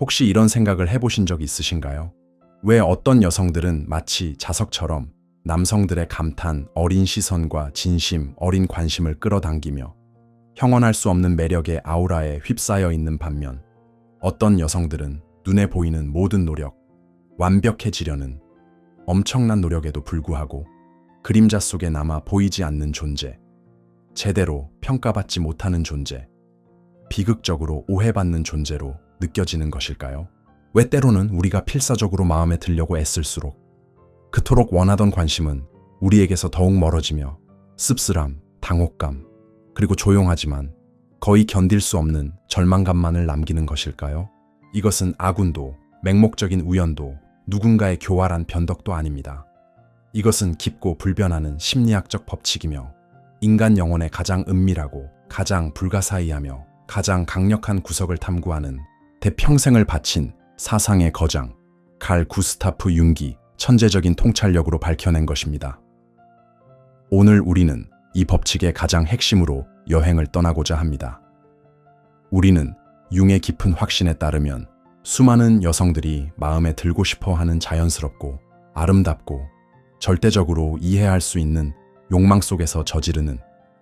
혹시 이런 생각을 해보신 적 있으신가요? 왜 어떤 여성들은 마치 자석처럼 남성들의 감탄, 어린 시선과 진심, 어린 관심을 끌어당기며 형언할 수 없는 매력의 아우라에 휩싸여 있는 반면 어떤 여성들은 눈에 보이는 모든 노력, 완벽해지려는 엄청난 노력에도 불구하고 그림자 속에 남아 보이지 않는 존재, 제대로 평가받지 못하는 존재, 비극적으로 오해받는 존재로 느껴지는 것일까요? 왜 때로는 우리가 필사적으로 마음에 들려고 애쓸수록 그토록 원하던 관심은 우리에게서 더욱 멀어지며 씁쓸함, 당혹감, 그리고 조용하지만 거의 견딜 수 없는 절망감만을 남기는 것일까요? 이것은 아군도, 맹목적인 우연도, 누군가의 교활한 변덕도 아닙니다. 이것은 깊고 불변하는 심리학적 법칙이며 인간 영혼의 가장 은밀하고 가장 불가사의하며 가장 강력한 구석을 탐구하는 대평생을 바친 사상의 거장 칼 구스타프 융기 천재적인 통찰력으로 밝혀낸 것입니다. 오늘 우리는 이 법칙의 가장 핵심으로 여행을 떠나고자 합니다. 우리는 융의 깊은 확신에 따르면 수많은 여성들이 마음에 들고 싶어 하는 자연스럽고 아름답고 절대적으로 이해할 수 있는 욕망 속에서 저지르는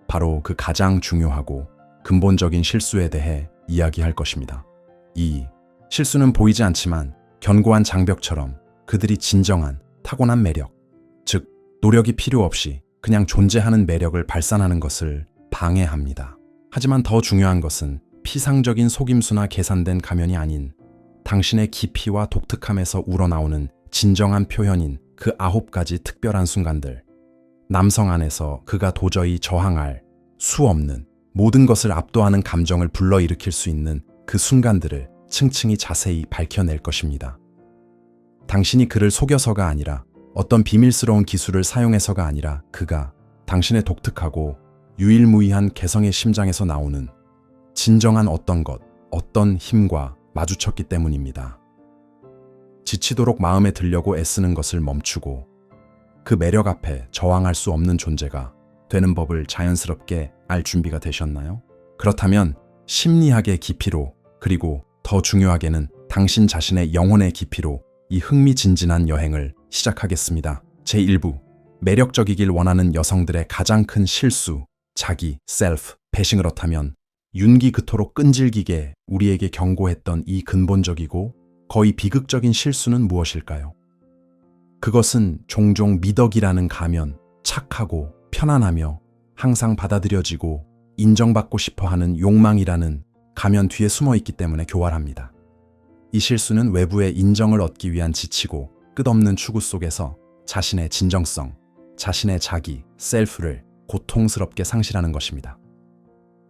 바로 그 가장 중요하고 근본적인 실수에 대해 이야기할 것입니다. 이 실수는 보이지 않지만 견고한 장벽처럼 그들이 진정한 타고난 매력, 즉 노력이 필요 없이 그냥 존재하는 매력을 발산하는 것을 방해합니다. 하지만 더 중요한 것은 피상적인 속임수나 계산된 가면이 아닌 당신의 깊이와 독특함에서 우러나오는 진정한 표현인 그 9가지 특별한 순간들. 남성 안에서 그가 도저히 저항할 수 없는 모든 것을 압도하는 감정을 불러일으킬 수 있는 그 순간들을 층층이 자세히 밝혀낼 것입니다. 당신이 그를 속여서가 아니라 어떤 비밀스러운 기술을 사용해서가 아니라 그가 당신의 독특하고 유일무이한 개성의 심장에서 나오는 진정한 어떤 것, 어떤 힘과 마주쳤기 때문입니다. 지치도록 마음에 들려고 애쓰는 것을 멈추고 그 매력 앞에 저항할 수 없는 존재가 되는 법을 자연스럽게 알 준비가 되셨나요? 그렇다면 심리학의 깊이로 그리고 더 중요하게는 당신 자신의 영혼의 깊이로 이 흥미진진한 여행을 시작하겠습니다. 제1부, 매력적이길 원하는 여성들의 가장 큰 실수, 자기, 셀프, 배신. 그렇다면 윤기 그토록 끈질기게 우리에게 경고했던 이 근본적이고 거의 비극적인 실수는 무엇일까요? 그것은 종종 미덕이라는 가면, 착하고 편안하며 항상 받아들여지고 인정받고 싶어하는 욕망이라는 가면 뒤에 숨어 있기 때문에 교활합니다. 이 실수는 외부의 인정을 얻기 위한 지치고 끝없는 추구 속에서 자신의 진정성, 자신의 자기, 셀프를 고통스럽게 상실하는 것입니다.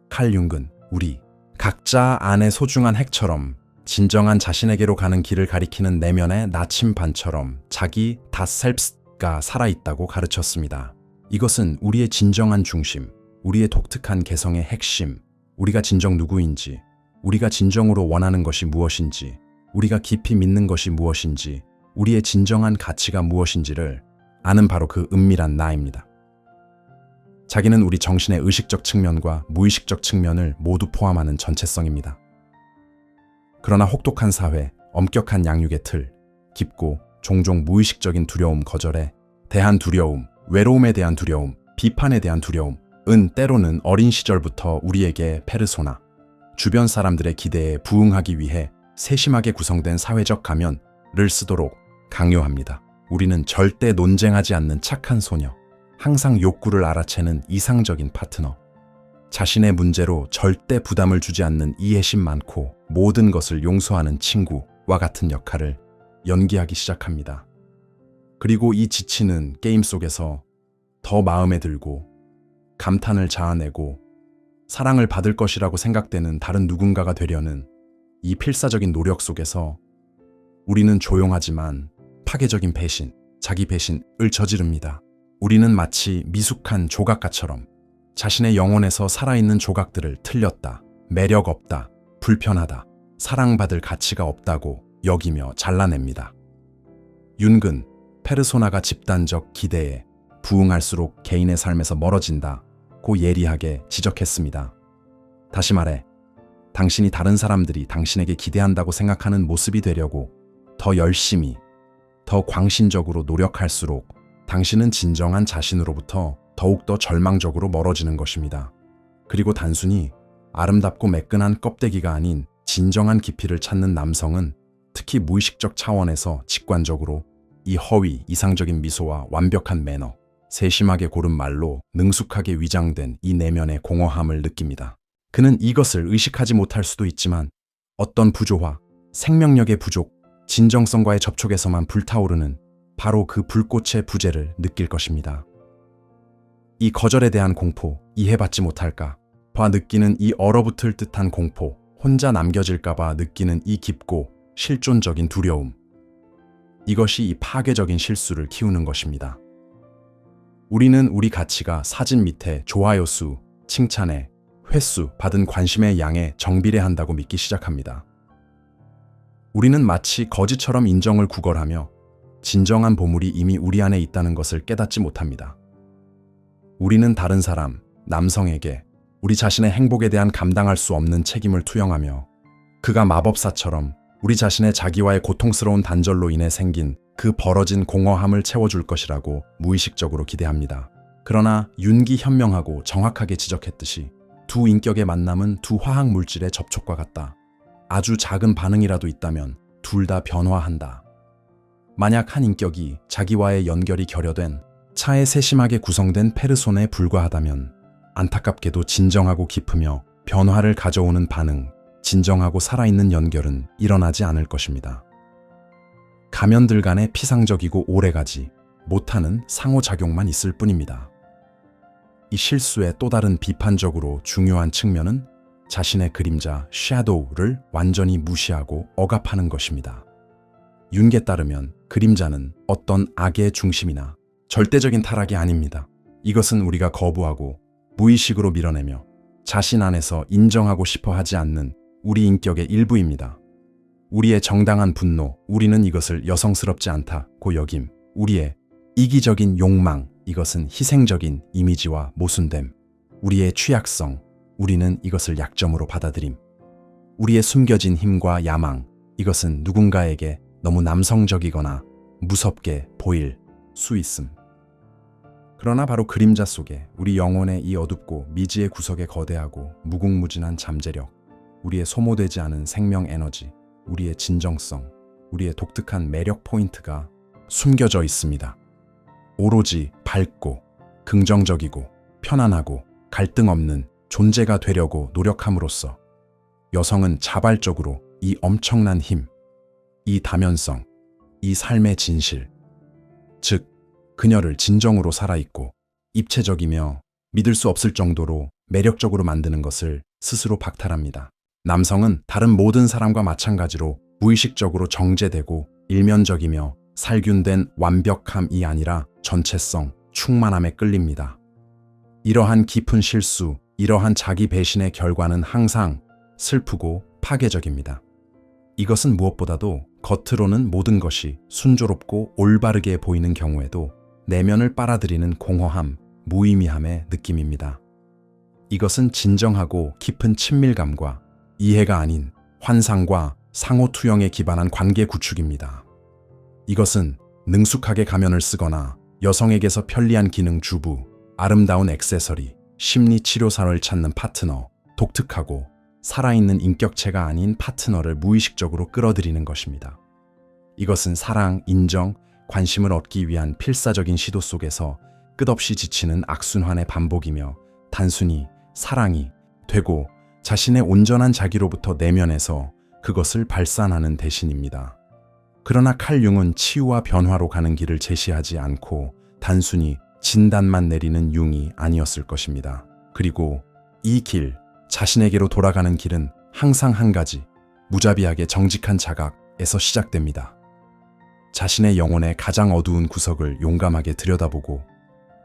칼 융은 우리 각자 안의 소중한 핵처럼 진정한 자신에게로 가는 길을 가리키는 내면의 나침반처럼 자기 닷셀프가 살아있다고 가르쳤습니다. 이것은 우리의 진정한 중심, 우리의 독특한 개성의 핵심, 우리가 진정 누구인지, 우리가 진정으로 원하는 것이 무엇인지, 우리가 깊이 믿는 것이 무엇인지, 우리의 진정한 가치가 무엇인지를 아는 바로 그 은밀한 나입니다. 자기는 우리 정신의 의식적 측면과 무의식적 측면을 모두 포함하는 전체성입니다. 그러나 혹독한 사회, 엄격한 양육의 틀, 깊고 종종 무의식적인 두려움 거절에 대한 두려움, 외로움에 대한 두려움, 비판에 대한 두려움은 때로는 어린 시절부터 우리에게 페르소나, 주변 사람들의 기대에 부응하기 위해 세심하게 구성된 사회적 가면을 쓰도록 강요합니다. 우리는 절대 논쟁하지 않는 착한 소녀, 항상 욕구를 알아채는 이상적인 파트너, 자신의 문제로 절대 부담을 주지 않는 이해심 많고 모든 것을 용서하는 친구와 같은 역할을 연기하기 시작합니다. 그리고 이 지치는 게임 속에서 더 마음에 들고 감탄을 자아내고 사랑을 받을 것이라고 생각되는 다른 누군가가 되려는 이 필사적인 노력 속에서 우리는 조용하지만 파괴적인 배신, 자기 배신을 저지릅니다. 우리는 마치 미숙한 조각가처럼 자신의 영혼에서 살아있는 조각들을 틀렸다, 매력 없다, 불편하다, 사랑받을 가치가 없다고 여기며 잘라냅니다. 윤근, 페르소나가 집단적 기대에 부응할수록 개인의 삶에서 멀어진다고 예리하게 지적했습니다. 다시 말해, 당신이 다른 사람들이 당신에게 기대한다고 생각하는 모습이 되려고 더 열심히, 더 광신적으로 노력할수록 당신은 진정한 자신으로부터 더욱더 절망적으로 멀어지는 것입니다. 그리고 단순히 아름답고 매끈한 껍데기가 아닌 진정한 깊이를 찾는 남성은 특히 무의식적 차원에서 직관적으로 이 허위, 이상적인 미소와 완벽한 매너, 세심하게 고른 말로 능숙하게 위장된 이 내면의 공허함을 느낍니다. 그는 이것을 의식하지 못할 수도 있지만 어떤 부조화, 생명력의 부족, 진정성과의 접촉에서만 불타오르는 바로 그 불꽃의 부재를 느낄 것입니다. 이 거절에 대한 공포, 이해받지 못할까 봐 느끼는 이 얼어붙을 듯한 공포, 혼자 남겨질까 봐 느끼는 이 깊고 실존적인 두려움. 이것이 이 파괴적인 실수를 키우는 것입니다. 우리는 우리 가치가 사진 밑에 좋아요 수, 칭찬에 횟수, 받은 관심의 양에 정비례한다고 믿기 시작합니다. 우리는 마치 거지처럼 인정을 구걸하며 진정한 보물이 이미 우리 안에 있다는 것을 깨닫지 못합니다. 우리는 다른 사람, 남성에게 우리 자신의 행복에 대한 감당할 수 없는 책임을 투영하며 그가 마법사처럼 우리 자신의 자기와의 고통스러운 단절로 인해 생긴 그 벌어진 공허함을 채워줄 것이라고 무의식적으로 기대합니다. 그러나 윤기 현명하고 정확하게 지적했듯이 두 인격의 만남은 두 화학 물질의 접촉과 같다. 아주 작은 반응이라도 있다면 둘 다 변화한다. 만약 한 인격이 자기와의 연결이 결여된 차에 세심하게 구성된 페르손에 불과하다면 안타깝게도 진정하고 깊으며 변화를 가져오는 반응, 진정하고 살아있는 연결은 일어나지 않을 것입니다. 가면들 간의 피상적이고 오래가지 못하는 상호작용만 있을 뿐입니다. 이 실수의 또 다른 비판적으로 중요한 측면은 자신의 그림자, 섀도우를 완전히 무시하고 억압하는 것입니다. 윤게 따르면 그림자는 어떤 악의 중심이나 절대적인 타락이 아닙니다. 이것은 우리가 거부하고 무의식으로 밀어내며 자신 안에서 인정하고 싶어 하지 않는 우리 인격의 일부입니다. 우리의 정당한 분노, 우리는 이것을 여성스럽지 않다고 여김, 우리의 이기적인 욕망, 이것은 희생적인 이미지와 모순됨, 우리의 취약성, 우리는 이것을 약점으로 받아들임, 우리의 숨겨진 힘과 야망, 이것은 누군가에게 너무 남성적이거나 무섭게 보일 수 있음. 그러나 바로 그림자 속에 우리 영혼의 이 어둡고 미지의 구석에 거대하고 무궁무진한 잠재력, 우리의 소모되지 않은 생명 에너지, 우리의 진정성, 우리의 독특한 매력 포인트가 숨겨져 있습니다. 오로지 밝고 긍정적이고 편안하고 갈등 없는 존재가 되려고 노력함으로써 여성은 자발적으로 이 엄청난 힘, 이 다면성, 이 삶의 진실, 즉 그녀를 진정으로 살아있고 입체적이며 믿을 수 없을 정도로 매력적으로 만드는 것을 스스로 박탈합니다. 남성은 다른 모든 사람과 마찬가지로 무의식적으로 정제되고 일면적이며 살균된 완벽함이 아니라 전체성, 충만함에 끌립니다. 이러한 깊은 실수, 이러한 자기 배신의 결과는 항상 슬프고 파괴적입니다. 이것은 무엇보다도 겉으로는 모든 것이 순조롭고 올바르게 보이는 경우에도 내면을 빨아들이는 공허함, 무의미함의 느낌입니다. 이것은 진정하고 깊은 친밀감과 이해가 아닌 환상과 상호투영에 기반한 관계 구축입니다. 이것은 능숙하게 가면을 쓰거나 여성에게서 편리한 기능 주부, 아름다운 액세서리, 심리치료사를 찾는 파트너, 독특하고 살아있는 인격체가 아닌 파트너를 무의식적으로 끌어들이는 것입니다. 이것은 사랑, 인정, 관심을 얻기 위한 필사적인 시도 속에서 끝없이 지치는 악순환의 반복이며 단순히 사랑이 되고 자신의 온전한 자기로부터 내면에서 그것을 발산하는 대신입니다. 그러나 칼 융은 치유와 변화로 가는 길을 제시하지 않고 단순히 진단만 내리는 융이 아니었을 것입니다. 그리고 이 길, 자신에게로 돌아가는 길은 항상 한 가지, 무자비하게 정직한 자각에서 시작됩니다. 자신의 영혼의 가장 어두운 구석을 용감하게 들여다보고,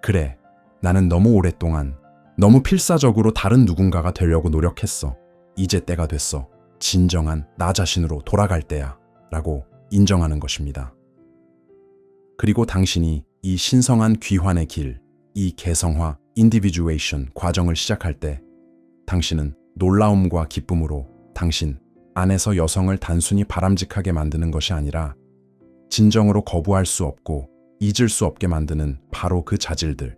그래, 나는 너무 오랫동안 너무 필사적으로 다른 누군가가 되려고 노력했어. 이제 때가 됐어. 진정한 나 자신으로 돌아갈 때야. 라고 인정하는 것입니다. 그리고 당신이 이 신성한 귀환의 길, 이 개성화, 인디비주에이션 과정을 시작할 때 당신은 놀라움과 기쁨으로 당신 안에서 여성을 단순히 바람직하게 만드는 것이 아니라 진정으로 거부할 수 없고 잊을 수 없게 만드는 바로 그 자질들,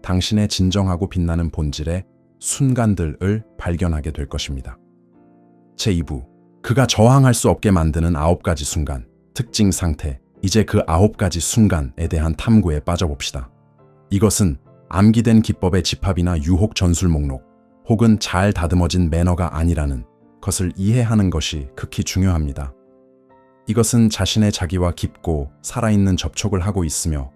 당신의 진정하고 빛나는 본질의 순간들을 발견하게 될 것입니다. 제2부, 그가 저항할 수 없게 만드는 9가지 순간, 특징 상태. 이제 그 9가지 순간에 대한 탐구에 빠져봅시다. 이것은 암기된 기법의 집합이나 유혹 전술 목록, 혹은 잘 다듬어진 매너가 아니라는 것을 이해하는 것이 극히 중요합니다. 이것은 자신의 자기와 깊고 살아있는 접촉을 하고 있으며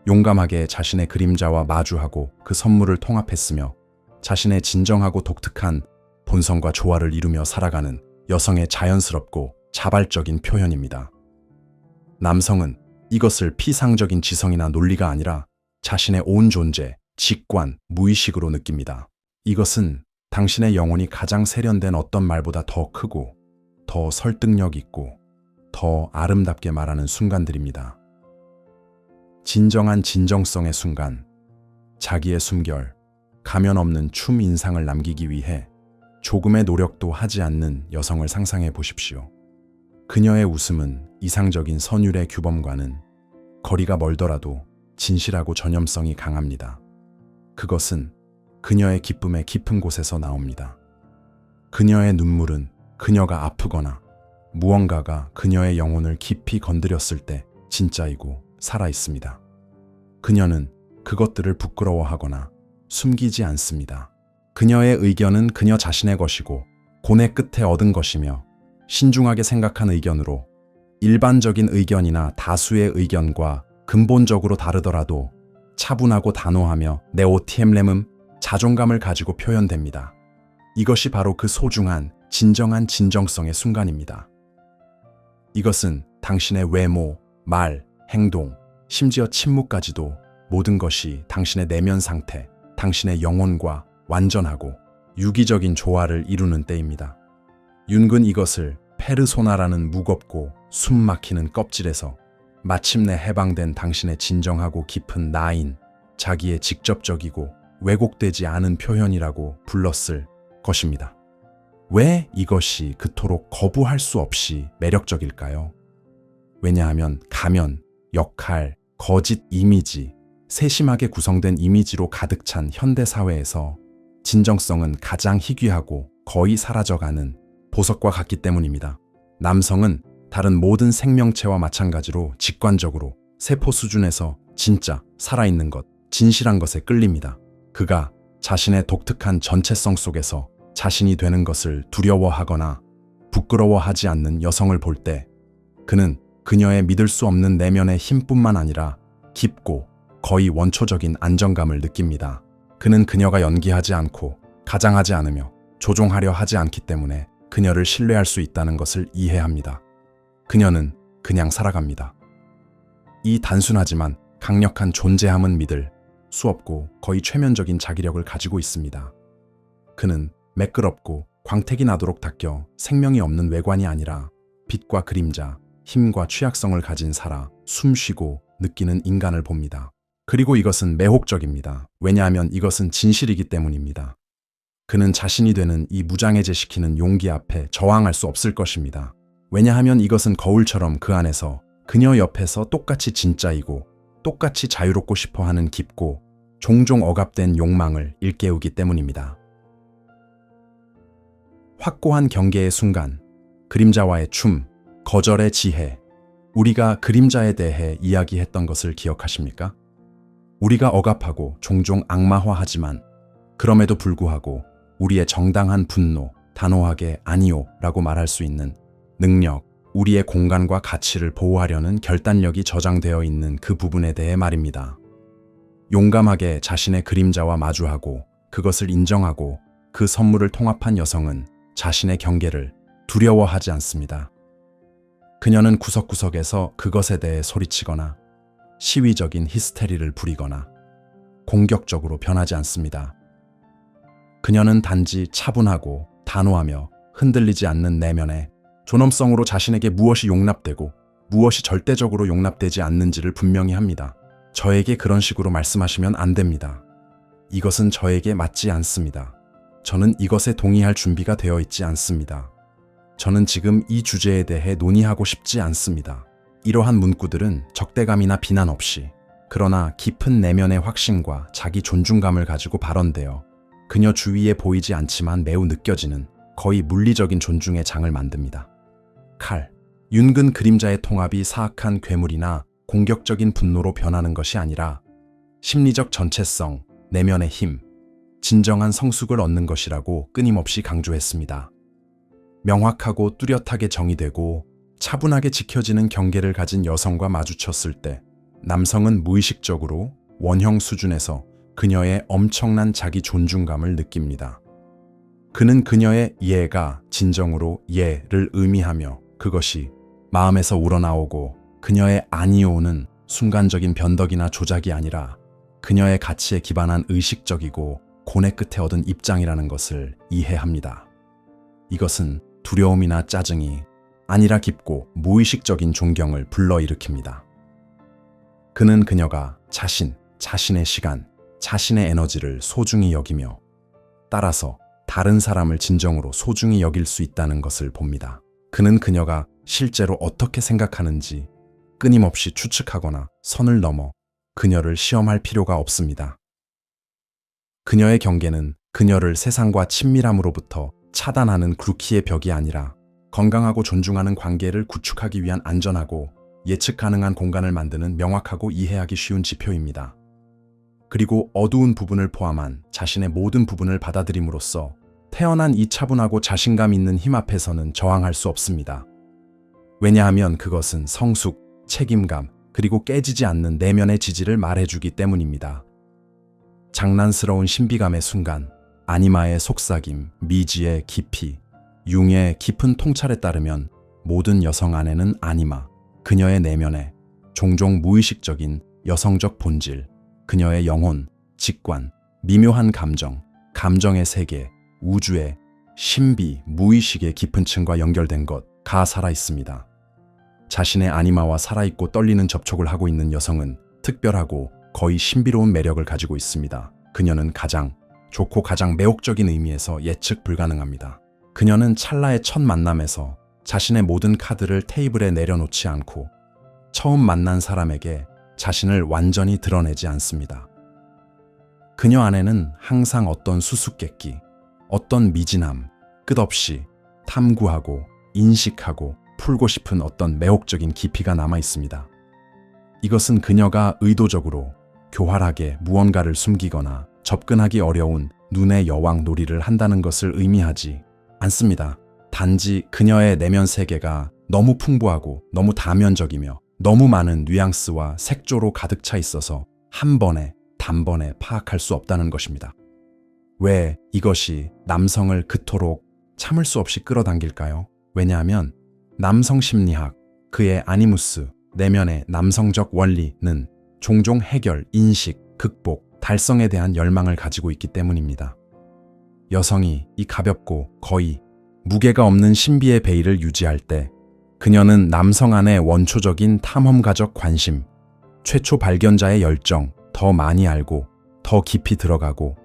용감하게 자신의 그림자와 마주하고 그 선물을 통합했으며 자신의 진정하고 독특한 본성과 조화를 이루며 살아가는 여성의 자연스럽고 자발적인 표현입니다. 남성은 이것을 피상적인 지성이나 논리가 아니라 자신의 온 존재, 직관, 무의식으로 느낍니다. 이것은 당신의 영혼이 가장 세련된 어떤 말보다 더 크고 더 설득력 있고 더 아름답게 말하는 순간들입니다. 진정한 진정성의 순간, 자기의 숨결, 가면 없는 춤 인상을 남기기 위해 조금의 노력도 하지 않는 여성을 상상해 보십시오. 그녀의 웃음은 이상적인 선율의 규범과는 거리가 멀더라도 진실하고 전염성이 강합니다. 그것은 그녀의 기쁨의 깊은 곳에서 나옵니다. 그녀의 눈물은 그녀가 아프거나 무언가가 그녀의 영혼을 깊이 건드렸을 때 진짜이고 살아있습니다. 그녀는 그것들을 부끄러워하거나 숨기지 않습니다. 그녀의 의견은 그녀 자신의 것이고 고뇌 끝에 얻은 것이며 신중하게 생각한 의견으로 일반적인 의견이나 다수의 의견과 근본적으로 다르더라도 차분하고 단호하며 네오티엠렘음 자존감을 가지고 표현됩니다. 이것이 바로 그 소중한 진정한 진정성의 순간입니다. 이것은 당신의 외모, 말, 행동, 심지어 침묵까지도 모든 것이 당신의 내면 상태, 당신의 영혼과 완전하고 유기적인 조화를 이루는 때입니다. 윤근 이것을 페르소나라는 무겁고 숨 막히는 껍질에서 마침내 해방된 당신의 진정하고 깊은 나인, 자기의 직접적이고 왜곡되지 않은 표현이라고 불렀을 것입니다. 왜 이것이 그토록 거부할 수 없이 매력적일까요? 왜냐하면 가면, 역할, 거짓 이미지, 세심하게 구성된 이미지로 가득 찬 현대사회에서 진정성은 가장 희귀하고 거의 사라져가는 보석과 같기 때문입니다. 남성은 다른 모든 생명체와 마찬가지로 직관적으로 세포 수준에서 진짜, 살아있는 것, 진실한 것에 끌립니다. 그가 자신의 독특한 전체성 속에서 자신이 되는 것을 두려워하거나 부끄러워하지 않는 여성을 볼 때 그는 그녀의 믿을 수 없는 내면의 힘뿐만 아니라 깊고 거의 원초적인 안정감을 느낍니다. 그는 그녀가 연기하지 않고 가장하지 않으며 조종하려 하지 않기 때문에 그녀를 신뢰할 수 있다는 것을 이해합니다. 그녀는 그냥 살아갑니다. 이 단순하지만 강력한 존재함은 믿을 수 없고 거의 최면적인 자기력을 가지고 있습니다. 그는 매끄럽고 광택이 나도록 닦여 생명이 없는 외관이 아니라 빛과 그림자, 힘과 취약성을 가진 살아 숨쉬고 느끼는 인간을 봅니다. 그리고 이것은 매혹적입니다. 왜냐하면 이것은 진실이기 때문입니다. 그는 자신이 되는 이 무장해제시키는 용기 앞에 저항할 수 없을 것입니다. 왜냐하면 이것은 거울처럼 그 안에서 그녀 옆에서 똑같이 진짜이고 똑같이 자유롭고 싶어하는 깊고 종종 억압된 욕망을 일깨우기 때문입니다. 확고한 경계의 순간, 그림자와의 춤, 거절의 지혜. 우리가 그림자에 대해 이야기했던 것을 기억하십니까? 우리가 억압하고 종종 악마화하지만 그럼에도 불구하고 우리의 정당한 분노, 단호하게 아니요 라고 말할 수 있는 능력, 우리의 공간과 가치를 보호하려는 결단력이 저장되어 있는 그 부분에 대해 말입니다. 용감하게 자신의 그림자와 마주하고 그것을 인정하고 그 선물을 통합한 여성은 자신의 경계를 두려워하지 않습니다. 그녀는 구석구석에서 그것에 대해 소리치거나 시위적인 히스테리를 부리거나 공격적으로 변하지 않습니다. 그녀는 단지 차분하고 단호하며 흔들리지 않는 내면에 존엄성으로 자신에게 무엇이 용납되고 무엇이 절대적으로 용납되지 않는지를 분명히 합니다. 저에게 그런 식으로 말씀하시면 안 됩니다. 이것은 저에게 맞지 않습니다. 저는 이것에 동의할 준비가 되어 있지 않습니다. 저는 지금 이 주제에 대해 논의하고 싶지 않습니다. 이러한 문구들은 적대감이나 비난 없이, 그러나 깊은 내면의 확신과 자기 존중감을 가지고 발언되어 그녀 주위에 보이지 않지만 매우 느껴지는 거의 물리적인 존중의 장을 만듭니다. 칼, 윤근 그림자의 통합이 사악한 괴물이나 공격적인 분노로 변하는 것이 아니라 심리적 전체성, 내면의 힘, 진정한 성숙을 얻는 것이라고 끊임없이 강조했습니다. 명확하고 뚜렷하게 정의되고 차분하게 지켜지는 경계를 가진 여성과 마주쳤을 때 남성은 무의식적으로 원형 수준에서 그녀의 엄청난 자기 존중감을 느낍니다. 그는 그녀의 예가 진정으로 예를 의미하며 그것이 마음에서 우러나오고 그녀의 아니오는 순간적인 변덕이나 조작이 아니라 그녀의 가치에 기반한 의식적이고 고뇌 끝에 얻은 입장이라는 것을 이해합니다. 이것은 두려움이나 짜증이 아니라 깊고 무의식적인 존경을 불러일으킵니다. 그는 그녀가 자신의 시간, 자신의 에너지를 소중히 여기며 따라서 다른 사람을 진정으로 소중히 여길 수 있다는 것을 봅니다. 그는 그녀가 실제로 어떻게 생각하는지 끊임없이 추측하거나 선을 넘어 그녀를 시험할 필요가 없습니다. 그녀의 경계는 그녀를 세상과 친밀함으로부터 차단하는 굵기의 벽이 아니라 건강하고 존중하는 관계를 구축하기 위한 안전하고 예측 가능한 공간을 만드는 명확하고 이해하기 쉬운 지표입니다. 그리고 어두운 부분을 포함한 자신의 모든 부분을 받아들임으로써 태어난 이 차분하고 자신감 있는 힘 앞에서는 저항할 수 없습니다. 왜냐하면 그것은 성숙, 책임감, 그리고 깨지지 않는 내면의 지지를 말해주기 때문입니다. 장난스러운 신비감의 순간, 아니마의 속삭임, 미지의 깊이, 융의 깊은 통찰에 따르면 모든 여성 안에는 아니마, 그녀의 내면에 종종 무의식적인 여성적 본질, 그녀의 영혼, 직관, 미묘한 감정, 감정의 세계, 우주의 신비, 무의식의 깊은 층과 연결된 것가 살아있습니다. 자신의 아니마와 살아있고 떨리는 접촉을 하고 있는 여성은 특별하고 거의 신비로운 매력을 가지고 있습니다. 그녀는 가장 좋고 가장 매혹적인 의미에서 예측 불가능합니다. 그녀는 찰나의 첫 만남에서 자신의 모든 카드를 테이블에 내려놓지 않고 처음 만난 사람에게 자신을 완전히 드러내지 않습니다. 그녀 안에는 항상 어떤 수수께끼, 어떤 미진함, 끝없이 탐구하고 인식하고 풀고 싶은 어떤 매혹적인 깊이가 남아 있습니다. 이것은 그녀가 의도적으로 교활하게 무언가를 숨기거나 접근하기 어려운 눈의 여왕 놀이를 한다는 것을 의미하지 않습니다. 단지 그녀의 내면 세계가 너무 풍부하고 너무 다면적이며 너무 많은 뉘앙스와 색조로 가득 차 있어서 한 번에 단번에 파악할 수 없다는 것입니다. 왜 이것이 남성을 그토록 참을 수 없이 끌어당길까요? 왜냐하면 남성 심리학, 그의 아니무스, 내면의 남성적 원리는 종종 해결, 인식, 극복, 달성에 대한 열망을 가지고 있기 때문입니다. 여성이 이 가볍고 거의 무게가 없는 신비의 베일을 유지할 때 그녀는 남성 안의 원초적인 탐험가적 관심, 최초 발견자의 열정, 더 많이 알고 더 깊이 들어가고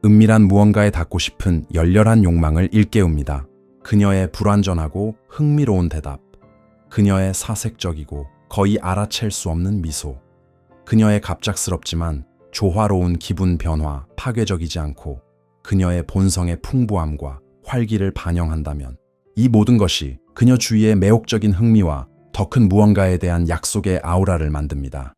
은밀한 무언가에 닿고 싶은 열렬한 욕망을 일깨웁니다. 그녀의 불완전하고 흥미로운 대답, 그녀의 사색적이고 거의 알아챌 수 없는 미소, 그녀의 갑작스럽지만 조화로운 기분 변화, 파괴적이지 않고 그녀의 본성의 풍부함과 활기를 반영한다면 이 모든 것이 그녀 주위의 매혹적인 흥미와 더 큰 무언가에 대한 약속의 아우라를 만듭니다.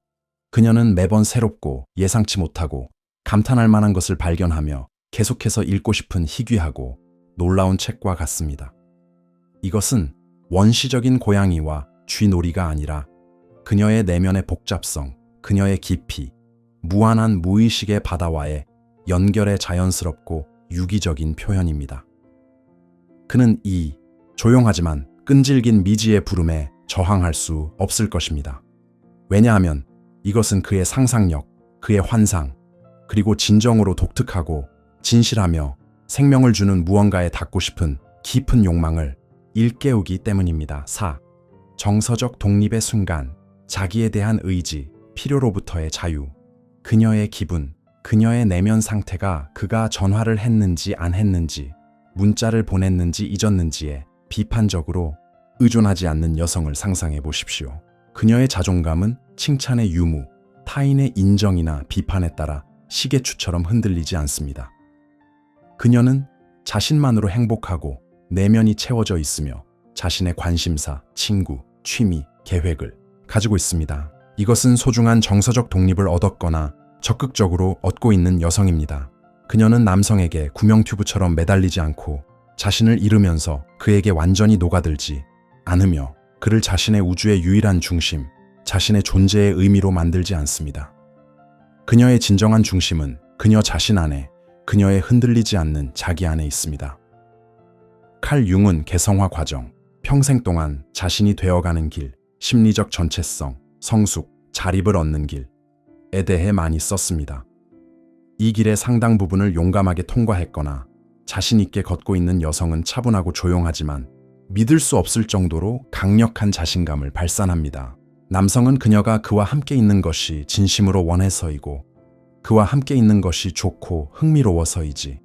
그녀는 매번 새롭고 예상치 못하고 감탄할 만한 것을 발견하며 계속해서 읽고 싶은 희귀하고 놀라운 책과 같습니다. 이것은 원시적인 고양이와 쥐놀이가 아니라 그녀의 내면의 복잡성, 그녀의 깊이, 무한한 무의식의 바다와의 연결의 자연스럽고 유기적인 표현입니다. 그는 이 조용하지만 끈질긴 미지의 부름에 저항할 수 없을 것입니다. 왜냐하면 이것은 그의 상상력, 그의 환상, 그리고 진정으로 독특하고 진실하며 생명을 주는 무언가에 닿고 싶은 깊은 욕망을 일깨우기 때문입니다. 4. 정서적 독립의 순간, 자기에 대한 의지, 필요로부터의 자유, 그녀의 기분, 그녀의 내면 상태가 그가 전화를 했는지 안 했는지, 문자를 보냈는지 잊었는지에 비판적으로 의존하지 않는 여성을 상상해 보십시오. 그녀의 자존감은 칭찬의 유무, 타인의 인정이나 비판에 따라 시계추처럼 흔들리지 않습니다. 그녀는 자신만으로 행복하고 내면이 채워져 있으며 자신의 관심사, 친구, 취미, 계획을 가지고 있습니다. 이것은 소중한 정서적 독립을 얻었거나 적극적으로 얻고 있는 여성입니다. 그녀는 남성에게 구명튜브처럼 매달리지 않고 자신을 잃으면서 그에게 완전히 녹아들지 않으며 그를 자신의 우주의 유일한 중심, 자신의 존재의 의미로 만들지 않습니다. 그녀의 진정한 중심은 그녀 자신 안에, 그녀의 흔들리지 않는 자기 안에 있습니다. 칼 융은 개성화 과정, 평생 동안 자신이 되어가는 길, 심리적 전체성, 성숙, 자립을 얻는 길에 대해 많이 썼습니다. 이 길의 상당 부분을 용감하게 통과했거나 자신 있게 걷고 있는 여성은 차분하고 조용하지만 믿을 수 없을 정도로 강력한 자신감을 발산합니다. 남성은 그녀가 그와 함께 있는 것이 진심으로 원해서이고 그와 함께 있는 것이 좋고 흥미로워서이지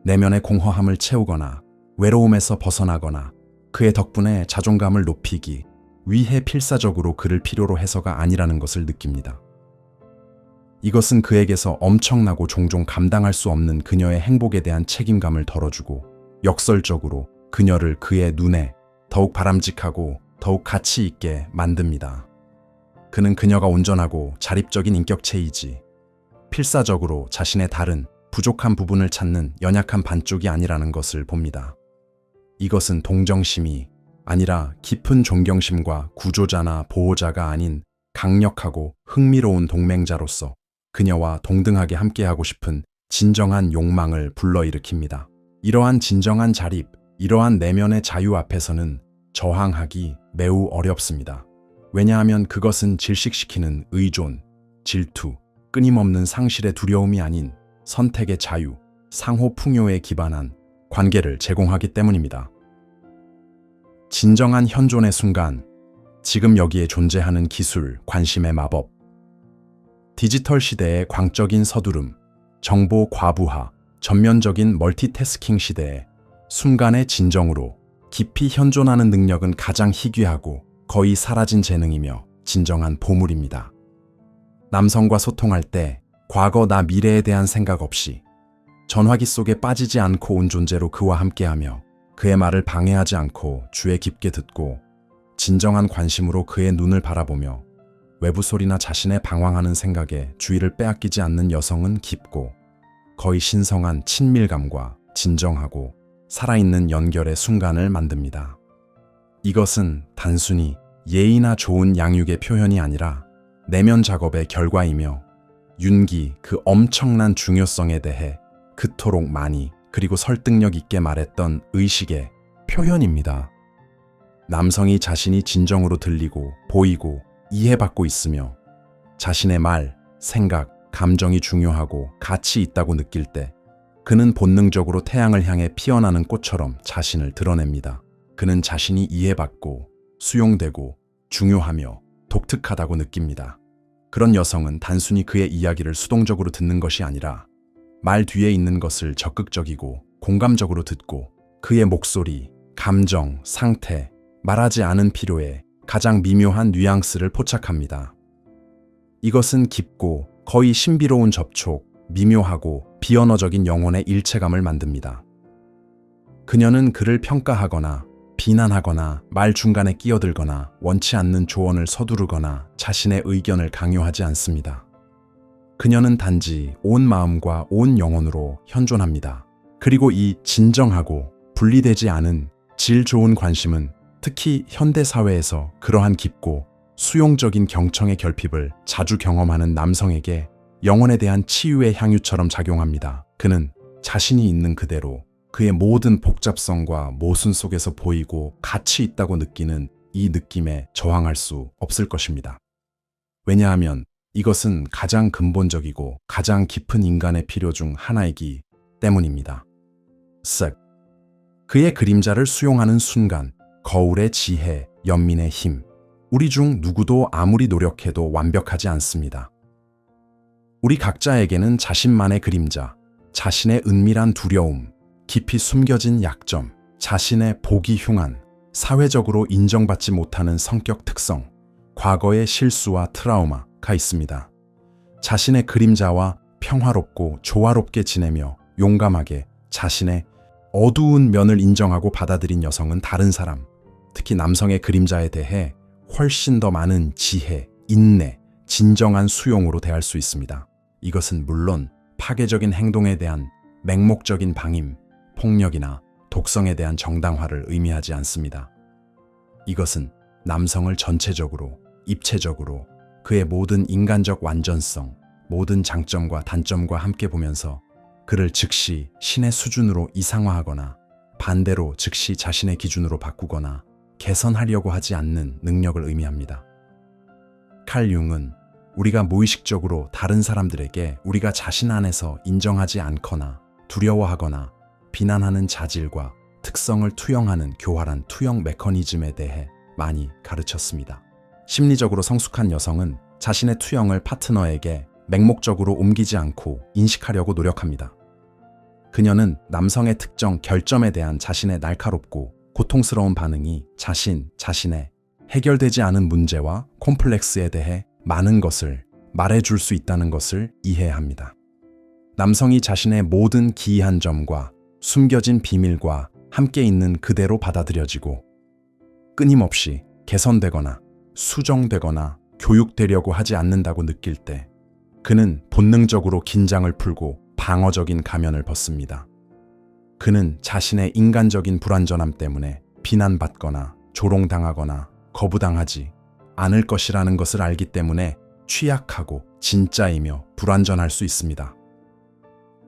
내면의 공허함을 채우거나 외로움에서 벗어나거나 그의 덕분에 자존감을 높이기 위해 필사적으로 그를 필요로 해서가 아니라는 것을 느낍니다. 이것은 그에게서 엄청나고 종종 감당할 수 없는 그녀의 행복에 대한 책임감을 덜어주고 역설적으로 그녀를 그의 눈에 더욱 바람직하고 더욱 가치 있게 만듭니다. 그는 그녀가 온전하고 자립적인 인격체이지 필사적으로 자신의 다른 부족한 부분을 찾는 연약한 반쪽이 아니라는 것을 봅니다. 이것은 동정심이 아니라 깊은 존경심과 구조자나 보호자가 아닌 강력하고 흥미로운 동맹자로서 그녀와 동등하게 함께하고 싶은 진정한 욕망을 불러일으킵니다. 이러한 진정한 자립, 이러한 내면의 자유 앞에서는 저항하기 매우 어렵습니다. 왜냐하면 그것은 질식시키는 의존, 질투, 끊임없는 상실의 두려움이 아닌 선택의 자유, 상호 풍요에 기반한 관계를 제공하기 때문입니다. 진정한 현존의 순간, 지금 여기에 존재하는 기술, 관심의 마법, 디지털 시대의 광적인 서두름, 정보 과부하, 전면적인 멀티태스킹 시대에 순간의 진정으로 깊이 현존하는 능력은 가장 희귀하고 거의 사라진 재능이며 진정한 보물입니다. 남성과 소통할 때 과거 나 미래에 대한 생각 없이 전화기 속에 빠지지 않고 온 존재로 그와 함께하며 그의 말을 방해하지 않고 주의 깊게 듣고 진정한 관심으로 그의 눈을 바라보며 외부 소리나 자신의 방황하는 생각에 주의를 빼앗기지 않는 여성은 깊고 거의 신성한 친밀감과 진정하고 살아있는 연결의 순간을 만듭니다. 이것은 단순히 예의나 좋은 양육의 표현이 아니라 내면 작업의 결과이며 윤기 그 엄청난 중요성에 대해 그토록 많이 그리고 설득력 있게 말했던 의식의 표현입니다. 남성이 자신이 진정으로 들리고 보이고 이해받고 있으며 자신의 말, 생각, 감정이 중요하고 가치 있다고 느낄 때 그는 본능적으로 태양을 향해 피어나는 꽃처럼 자신을 드러냅니다. 그는 자신이 이해받고 수용되고 중요하며 독특하다고 느낍니다. 그런 여성은 단순히 그의 이야기를 수동적으로 듣는 것이 아니라 말 뒤에 있는 것을 적극적이고 공감적으로 듣고 그의 목소리, 감정, 상태, 말하지 않은 필요에 가장 미묘한 뉘앙스를 포착합니다. 이것은 깊고 거의 신비로운 접촉, 미묘하고 비언어적인 영혼의 일체감을 만듭니다. 그녀는 그를 평가하거나 비난하거나 말 중간에 끼어들거나 원치 않는 조언을 서두르거나 자신의 의견을 강요하지 않습니다. 그녀는 단지 온 마음과 온 영혼으로 현존합니다. 그리고 이 진정하고 분리되지 않은 질 좋은 관심은 특히 현대 사회에서 그러한 깊고 수용적인 경청의 결핍을 자주 경험하는 남성에게 영혼에 대한 치유의 향유처럼 작용합니다. 그는 자신이 있는 그대로 그의 모든 복잡성과 모순 속에서 보이고 가치 있다고 느끼는 이 느낌에 저항할 수 없을 것입니다. 왜냐하면 이것은 가장 근본적이고 가장 깊은 인간의 필요 중 하나이기 때문입니다. 색. 그의 그림자를 수용하는 순간, 거울의 지혜, 연민의 힘. 우리 중 누구도 아무리 노력해도 완벽하지 않습니다. 우리 각자에게는 자신만의 그림자, 자신의 은밀한 두려움, 깊이 숨겨진 약점, 자신의 보기 흉한 사회적으로 인정받지 못하는 성격 특성, 과거의 실수와 트라우마가 있습니다. 자신의 그림자와 평화롭고 조화롭게 지내며 용감하게 자신의 어두운 면을 인정하고 받아들인 여성은 다른 사람, 특히 남성의 그림자에 대해 훨씬 더 많은 지혜, 인내, 진정한 수용으로 대할 수 있습니다. 이것은 물론 파괴적인 행동에 대한 맹목적인 방임, 폭력이나 독성에 대한 정당화를 의미하지 않습니다. 이것은 남성을 전체적으로, 입체적으로 그의 모든 인간적 완전성, 모든 장점과 단점과 함께 보면서 그를 즉시 신의 수준으로 이상화하거나 반대로 즉시 자신의 기준으로 바꾸거나 개선하려고 하지 않는 능력을 의미합니다. 칼 융은 우리가 무의식적으로 다른 사람들에게 우리가 자신 안에서 인정하지 않거나 두려워하거나 비난하는 자질과 특성을 투영하는 교활한 투영 메커니즘에 대해 많이 가르쳤습니다. 심리적으로 성숙한 여성은 자신의 투영을 파트너에게 맹목적으로 옮기지 않고 인식하려고 노력합니다. 그녀는 남성의 특정 결점에 대한 자신의 날카롭고 고통스러운 반응이 자신의 해결되지 않은 문제와 콤플렉스에 대해 많은 것을 말해줄 수 있다는 것을 이해합니다. 남성이 자신의 모든 기이한 점과 숨겨진 비밀과 함께 있는 그대로 받아들여지고 끊임없이 개선되거나 수정되거나 교육되려고 하지 않는다고 느낄 때 그는 본능적으로 긴장을 풀고 방어적인 가면을 벗습니다. 그는 자신의 인간적인 불완전함 때문에 비난받거나 조롱당하거나 거부당하지 않을 것이라는 것을 알기 때문에 취약하고 진짜이며 불완전할 수 있습니다.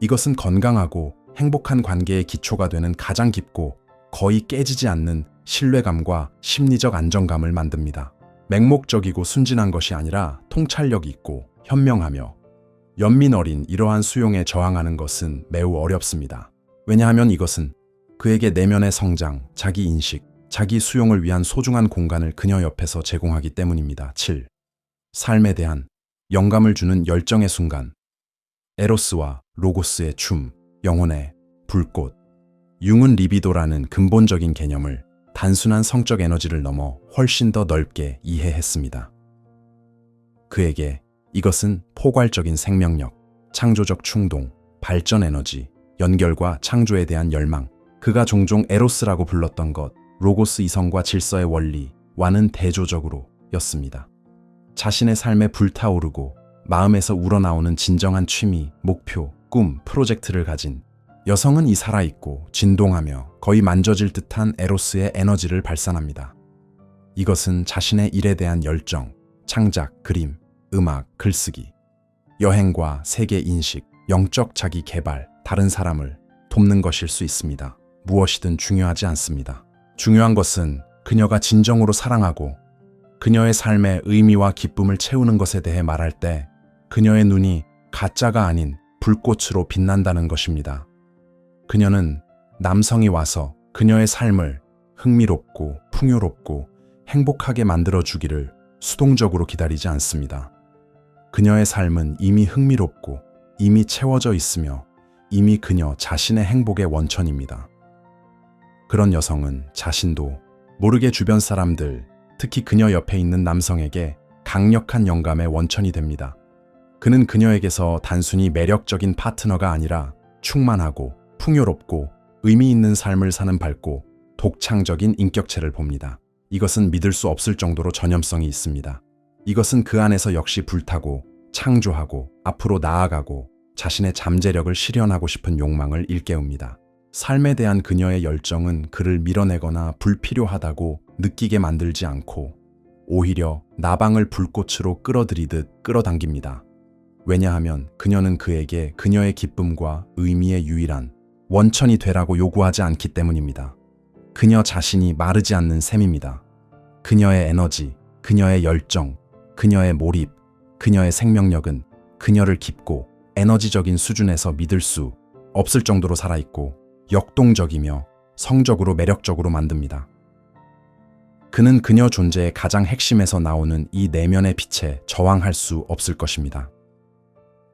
이것은 건강하고 행복한 관계의 기초가 되는 가장 깊고 거의 깨지지 않는 신뢰감과 심리적 안정감을 만듭니다. 맹목적이고 순진한 것이 아니라 통찰력 있고 현명하며 연민 어린 이러한 수용에 저항하는 것은 매우 어렵습니다. 왜냐하면 이것은 그에게 내면의 성장, 자기 인식, 자기 수용을 위한 소중한 공간을 그녀 옆에서 제공하기 때문입니다. 7. 삶에 대한 영감을 주는 열정의 순간. 에로스와 로고스의 춤, 영혼의 불꽃. 융은 리비도라는 근본적인 개념을 단순한 성적 에너지를 넘어 훨씬 더 넓게 이해했습니다. 그에게 이것은 포괄적인 생명력, 창조적 충동, 발전 에너지, 연결과 창조에 대한 열망, 그가 종종 에로스라고 불렀던 것, 로고스 이성과 질서의 원리와는 대조적으로 였습니다. 자신의 삶에 불타오르고 마음에서 우러나오는 진정한 취미, 목표, 꿈, 프로젝트를 가진 여성은 이 살아있고 진동하며 거의 만져질 듯한 에로스의 에너지를 발산합니다. 이것은 자신의 일에 대한 열정, 창작, 그림, 음악, 글쓰기, 여행과 세계 인식, 영적 자기 개발, 다른 사람을 돕는 것일 수 있습니다. 무엇이든 중요하지 않습니다. 중요한 것은 그녀가 진정으로 사랑하고 그녀의 삶의 의미와 기쁨을 채우는 것에 대해 말할 때 그녀의 눈이 가짜가 아닌 불꽃으로 빛난다는 것입니다. 그녀는 남성이 와서 그녀의 삶을 흥미롭고 풍요롭고 행복하게 만들어주기를 수동적으로 기다리지 않습니다. 그녀의 삶은 이미 흥미롭고 이미 채워져 있으며 이미 그녀 자신의 행복의 원천입니다. 그런 여성은 자신도 모르게 주변 사람들, 특히 그녀 옆에 있는 남성에게 강력한 영감의 원천이 됩니다. 그는 그녀에게서 단순히 매력적인 파트너가 아니라 충만하고 풍요롭고 의미 있는 삶을 사는 밝고 독창적인 인격체를 봅니다. 이것은 믿을 수 없을 정도로 전염성이 있습니다. 이것은 그 안에서 역시 불타고 창조하고 앞으로 나아가고 자신의 잠재력을 실현하고 싶은 욕망을 일깨웁니다. 삶에 대한 그녀의 열정은 그를 밀어내거나 불필요하다고 느끼게 만들지 않고 오히려 나방을 불꽃으로 끌어들이듯 끌어당깁니다. 왜냐하면 그녀는 그에게 그녀의 기쁨과 의미의 유일한 원천이 되라고 요구하지 않기 때문입니다. 그녀 자신이 마르지 않는 셈입니다. 그녀의 에너지, 그녀의 열정, 그녀의 몰입, 그녀의 생명력은 그녀를 깊고 에너지적인 수준에서 믿을 수 없을 정도로 살아있고 역동적이며 성적으로 매력적으로 만듭니다. 그는 그녀 존재의 가장 핵심에서 나오는 이 내면의 빛에 저항할 수 없을 것입니다.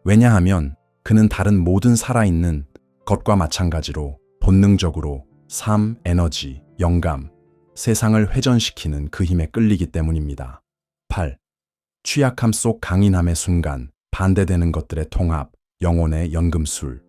왜냐하면 그는 다른 모든 살아있는 것과 마찬가지로 본능적으로 삶, 에너지, 영감, 세상을 회전시키는 그 힘에 끌리기 때문입니다. 8. 취약함 속 강인함의 순간, 반대되는 것들의 통합, 영혼의 연금술.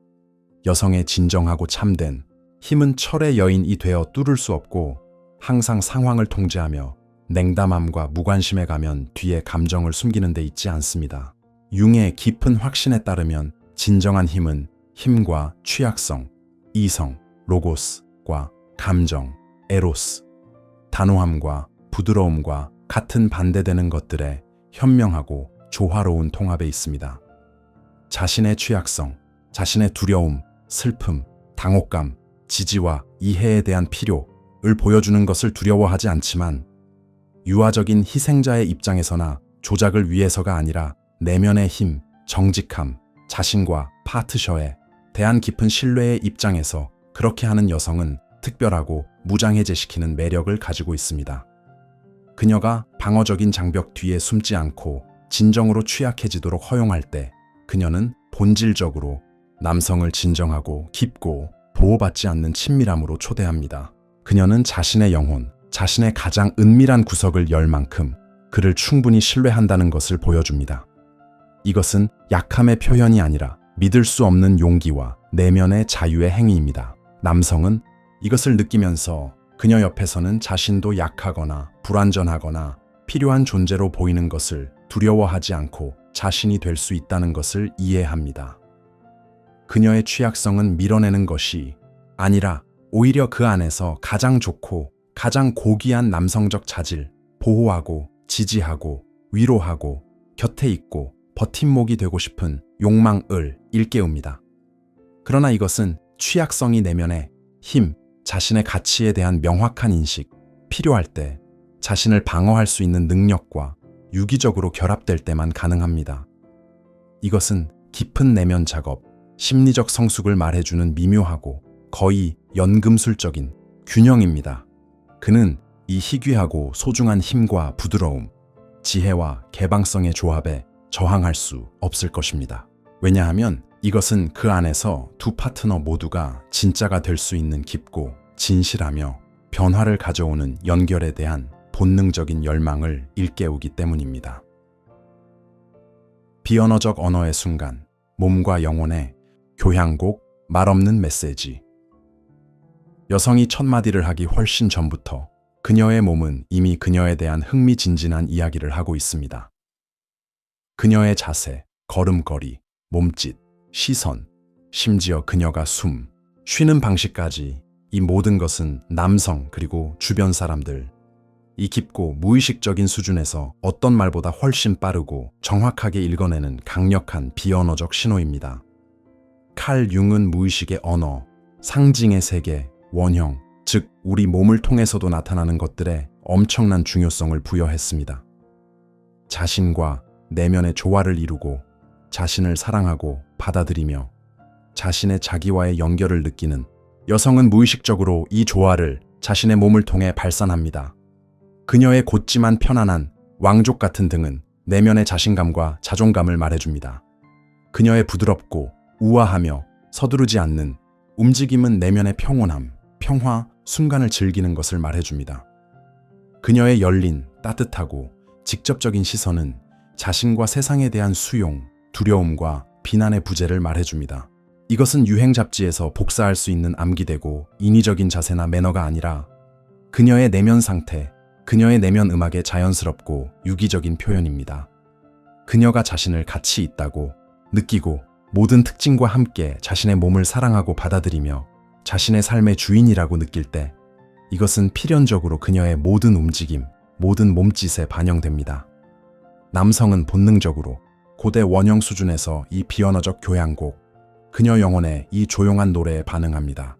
여성의 진정하고 참된 힘은 철의 여인이 되어 뚫을 수 없고 항상 상황을 통제하며 냉담함과 무관심에 가면 뒤에 감정을 숨기는 데 있지 않습니다. 융의 깊은 확신에 따르면 진정한 힘은 힘과 취약성, 이성, 로고스과 감정, 에로스, 단호함과 부드러움과 같은 반대되는 것들의 현명하고 조화로운 통합에 있습니다. 자신의 취약성, 자신의 두려움, 슬픔, 당혹감, 지지와 이해에 대한 필요를 보여주는 것을 두려워하지 않지만 유아적인 희생자의 입장에서나 조작을 위해서가 아니라 내면의 힘, 정직함, 자신과 파트셔에 대한 깊은 신뢰의 입장에서 그렇게 하는 여성은 특별하고 무장해제시키는 매력을 가지고 있습니다. 그녀가 방어적인 장벽 뒤에 숨지 않고 진정으로 취약해지도록 허용할 때 그녀는 본질적으로 남성을 진정하고 깊고 보호받지 않는 친밀함으로 초대합니다. 그녀는 자신의 영혼, 자신의 가장 은밀한 구석을 열 만큼 그를 충분히 신뢰한다는 것을 보여줍니다. 이것은 약함의 표현이 아니라 믿을 수 없는 용기와 내면의 자유의 행위입니다. 남성은 이것을 느끼면서 그녀 옆에서는 자신도 약하거나 불완전하거나 필요한 존재로 보이는 것을 두려워하지 않고 자신이 될 수 있다는 것을 이해합니다. 그녀의 취약성은 밀어내는 것이 아니라 오히려 그 안에서 가장 좋고 가장 고귀한 남성적 자질, 보호하고 지지하고 위로하고 곁에 있고 버팀목이 되고 싶은 욕망을 일깨웁니다. 그러나 이것은 취약성이 내면의 힘, 자신의 가치에 대한 명확한 인식, 필요할 때 자신을 방어할 수 있는 능력과 유기적으로 결합될 때만 가능합니다. 이것은 깊은 내면 작업, 심리적 성숙을 말해주는 미묘하고 거의 연금술적인 균형입니다. 그는 이 희귀하고 소중한 힘과 부드러움, 지혜와 개방성의 조합에 저항할 수 없을 것입니다. 왜냐하면 이것은 그 안에서 두 파트너 모두가 진짜가 될 수 있는 깊고 진실하며 변화를 가져오는 연결에 대한 본능적인 열망을 일깨우기 때문입니다. 비언어적 언어의 순간, 몸과 영혼의 교향곡, 말없는 메시지. 여성이 첫 마디를 하기 훨씬 전부터 그녀의 몸은 이미 그녀에 대한 흥미진진한 이야기를 하고 있습니다. 그녀의 자세, 걸음걸이, 몸짓, 시선, 심지어 그녀가 쉬는 방식까지 이 모든 것은 남성 그리고 주변 사람들, 이 깊고 무의식적인 수준에서 어떤 말보다 훨씬 빠르고 정확하게 읽어내는 강력한 비언어적 신호입니다. 칼 융은 무의식의 언어, 상징의 세계, 원형, 즉 우리 몸을 통해서도 나타나는 것들에 엄청난 중요성을 부여했습니다. 자신과 내면의 조화를 이루고 자신을 사랑하고 받아들이며 자신의 자기와의 연결을 느끼는 여성은 무의식적으로 이 조화를 자신의 몸을 통해 발산합니다. 그녀의 곧지만 편안한 왕족 같은 등은 내면의 자신감과 자존감을 말해줍니다. 그녀의 부드럽고 우아하며 서두르지 않는 움직임은 내면의 평온함, 평화, 순간을 즐기는 것을 말해줍니다. 그녀의 열린, 따뜻하고 직접적인 시선은 자신과 세상에 대한 수용, 두려움과 비난의 부재를 말해줍니다. 이것은 유행 잡지에서 복사할 수 있는 암기되고 인위적인 자세나 매너가 아니라 그녀의 내면 상태, 그녀의 내면 음악의 자연스럽고 유기적인 표현입니다. 그녀가 자신을 가치 있다고 느끼고 모든 특징과 함께 자신의 몸을 사랑하고 받아들이며 자신의 삶의 주인이라고 느낄 때 이것은 필연적으로 그녀의 모든 움직임, 모든 몸짓에 반영됩니다. 남성은 본능적으로 고대 원형 수준에서 이 비언어적 교향곡, 그녀 영혼의 이 조용한 노래에 반응합니다.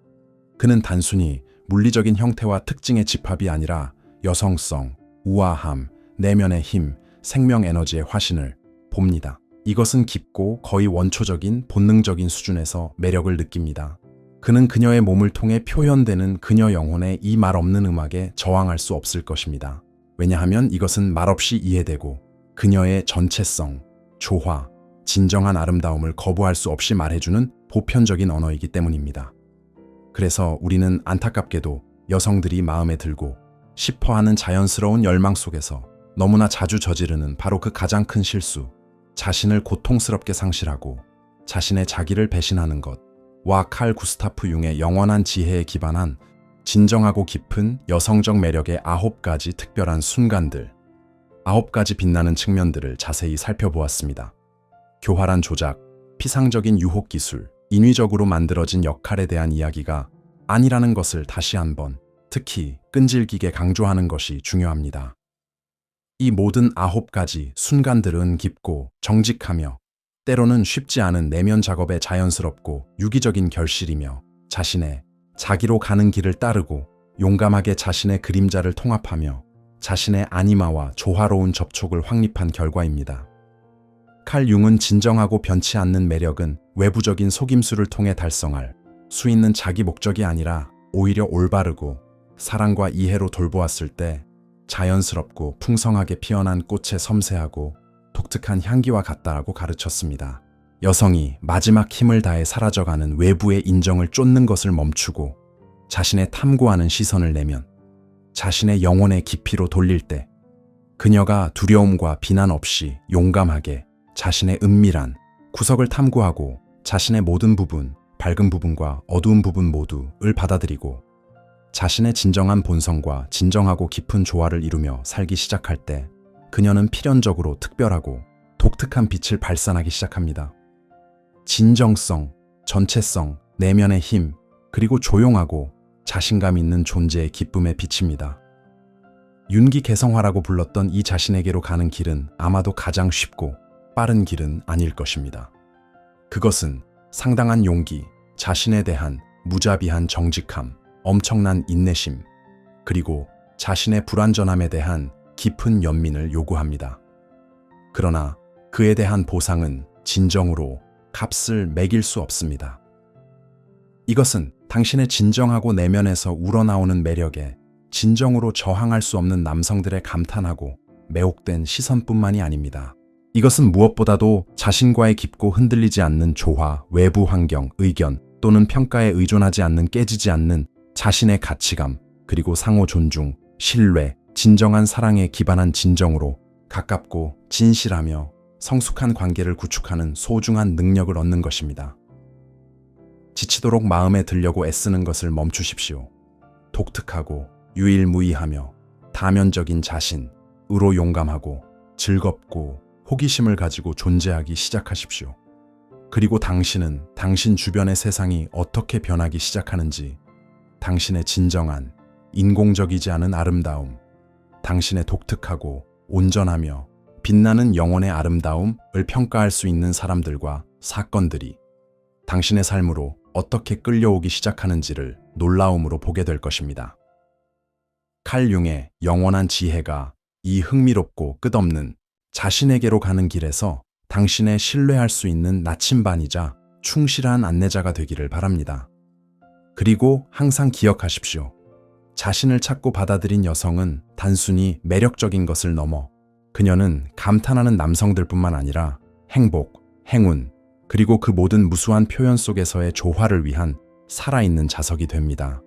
그는 단순히 물리적인 형태와 특징의 집합이 아니라 여성성, 우아함, 내면의 힘, 생명 에너지의 화신을 봅니다. 이것은 깊고 거의 원초적인 본능적인 수준에서 매력을 느낍니다. 그는 그녀의 몸을 통해 표현되는 그녀 영혼의 이 말 없는 음악에 저항할 수 없을 것입니다. 왜냐하면 이것은 말없이 이해되고 그녀의 전체성, 조화, 진정한 아름다움을 거부할 수 없이 말해주는 보편적인 언어이기 때문입니다. 그래서 우리는 안타깝게도 여성들이 마음에 들고 싶어하는 자연스러운 열망 속에서 너무나 자주 저지르는 바로 그 가장 큰 실수, 자신을 고통스럽게 상실하고 자신의 자기를 배신하는 것과 칼 구스타프 융의 영원한 지혜에 기반한 진정하고 깊은 여성적 매력의 9가지 특별한 순간들, 9가지 빛나는 측면들을 자세히 살펴보았습니다. 교활한 조작, 피상적인 유혹 기술, 인위적으로 만들어진 역할에 대한 이야기가 아니라는 것을 다시 한번 특히 끈질기게 강조하는 것이 중요합니다. 이 모든 9가지 순간들은 깊고 정직하며 때로는 쉽지 않은 내면 작업의 자연스럽고 유기적인 결실이며 자기로 가는 길을 따르고 용감하게 자신의 그림자를 통합하며 자신의 아니마와 조화로운 접촉을 확립한 결과입니다. 칼 융은 진정하고 변치 않는 매력은 외부적인 속임수를 통해 달성할 수 있는 자기 목적이 아니라 오히려 올바르고 사랑과 이해로 돌보았을 때 자연스럽고 풍성하게 피어난 꽃의 섬세하고 독특한 향기와 같다라고 가르쳤습니다. 여성이 마지막 힘을 다해 사라져가는 외부의 인정을 쫓는 것을 멈추고 자신의 탐구하는 시선을 내면 자신의 영혼의 깊이로 돌릴 때 그녀가 두려움과 비난 없이 용감하게 자신의 은밀한 구석을 탐구하고 자신의 모든 부분, 밝은 부분과 어두운 부분 모두를 받아들이고 자신의 진정한 본성과 진정하고 깊은 조화를 이루며 살기 시작할 때 그녀는 필연적으로 특별하고 독특한 빛을 발산하기 시작합니다. 진정성, 전체성, 내면의 힘, 그리고 조용하고 자신감 있는 존재의 기쁨의 빛입니다. 윤기 개성화라고 불렀던 이 자신에게로 가는 길은 아마도 가장 쉽고 빠른 길은 아닐 것입니다. 그것은 상당한 용기, 자신에 대한 무자비한 정직함, 엄청난 인내심, 그리고 자신의 불완전함에 대한 깊은 연민을 요구합니다. 그러나 그에 대한 보상은 진정으로 값을 매길 수 없습니다. 이것은 당신의 진정하고 내면에서 우러나오는 매력에 진정으로 저항할 수 없는 남성들의 감탄하고 매혹된 시선뿐만이 아닙니다. 이것은 무엇보다도 자신과의 깊고 흔들리지 않는 조화, 외부 환경, 의견 또는 평가에 의존하지 않는 깨지지 않는 자신의 가치감, 그리고 상호 존중, 신뢰, 진정한 사랑에 기반한 진정으로 가깝고 진실하며 성숙한 관계를 구축하는 소중한 능력을 얻는 것입니다. 지치도록 마음에 들려고 애쓰는 것을 멈추십시오. 독특하고 유일무이하며 다면적인 자신으로 용감하고 즐겁고 호기심을 가지고 존재하기 시작하십시오. 그리고 당신은 당신 주변의 세상이 어떻게 변하기 시작하는지, 당신의 진정한, 인공적이지 않은 아름다움, 당신의 독특하고 온전하며 빛나는 영혼의 아름다움을 평가할 수 있는 사람들과 사건들이 당신의 삶으로 어떻게 끌려오기 시작하는지를 놀라움으로 보게 될 것입니다. 칼 융의 영원한 지혜가 이 흥미롭고 끝없는 자신에게로 가는 길에서 당신의 신뢰할 수 있는 나침반이자 충실한 안내자가 되기를 바랍니다. 그리고 항상 기억하십시오. 자신을 찾고 받아들인 여성은 단순히 매력적인 것을 넘어 그녀는 감탄하는 남성들뿐만 아니라 행복, 행운, 그리고 그 모든 무수한 표현 속에서의 조화를 위한 살아있는 자석이 됩니다.